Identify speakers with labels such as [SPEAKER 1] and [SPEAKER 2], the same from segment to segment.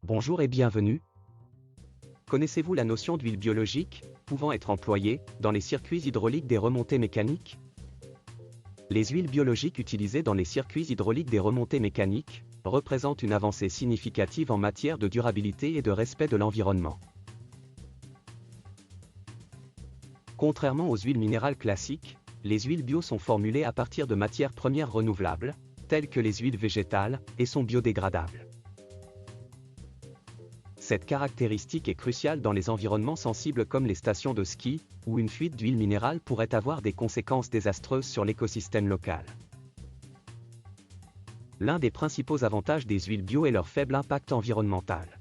[SPEAKER 1] Bonjour et bienvenue. Connaissez-vous la notion d'huile biologique, pouvant être employée dans les circuits hydrauliques des remontées mécaniques? Les huiles biologiques utilisées dans les circuits hydrauliques des remontées mécaniques représentent une avancée significative en matière de durabilité et de respect de l'environnement. Contrairement aux huiles minérales classiques, les huiles bio sont formulées à partir de matières premières renouvelables, telles que les huiles végétales, et sont biodégradables. Cette caractéristique est cruciale dans les environnements sensibles comme les stations de ski, où une fuite d'huile minérale pourrait avoir des conséquences désastreuses sur l'écosystème local. L'un des principaux avantages des huiles bio est leur faible impact environnemental.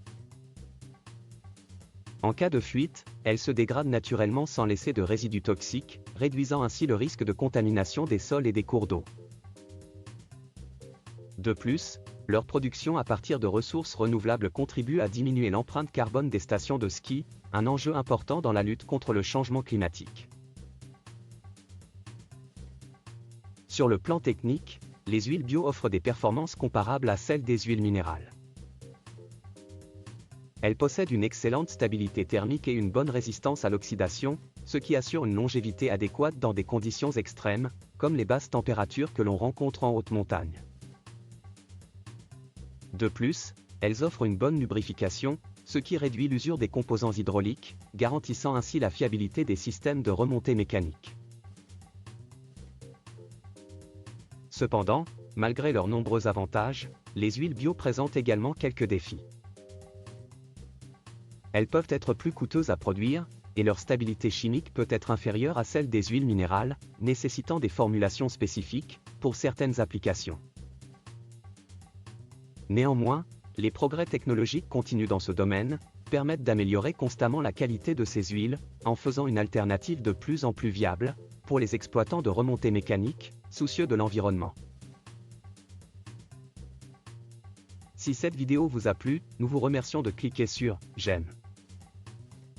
[SPEAKER 1] En cas de fuite, elles se dégradent naturellement sans laisser de résidus toxiques, réduisant ainsi le risque de contamination des sols et des cours d'eau. De plus, leur production à partir de ressources renouvelables contribue à diminuer l'empreinte carbone des stations de ski, un enjeu important dans la lutte contre le changement climatique. Sur le plan technique, les huiles bio offrent des performances comparables à celles des huiles minérales. Elles possèdent une excellente stabilité thermique et une bonne résistance à l'oxydation, ce qui assure une longévité adéquate dans des conditions extrêmes, comme les basses températures que l'on rencontre en haute montagne. De plus, elles offrent une bonne lubrification, ce qui réduit l'usure des composants hydrauliques, garantissant ainsi la fiabilité des systèmes de remontée mécanique. Cependant, malgré leurs nombreux avantages, les huiles bio présentent également quelques défis. Elles peuvent être plus coûteuses à produire, et leur stabilité chimique peut être inférieure à celle des huiles minérales, nécessitant des formulations spécifiques, pour certaines applications. Néanmoins, les progrès technologiques continus dans ce domaine permettent d'améliorer constamment la qualité de ces huiles, en faisant une alternative de plus en plus viable, pour les exploitants de remontées mécaniques, soucieux de l'environnement. Si cette vidéo vous a plu, nous vous remercions de cliquer sur « J'aime ».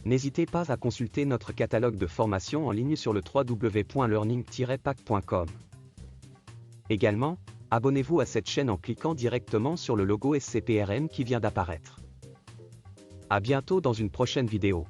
[SPEAKER 1] N'hésitez pas à consulter notre catalogue de formations en ligne sur le www.learning-pack.com. Également, abonnez-vous à cette chaîne en cliquant directement sur le logo SCPRM qui vient d'apparaître. À bientôt dans une prochaine vidéo.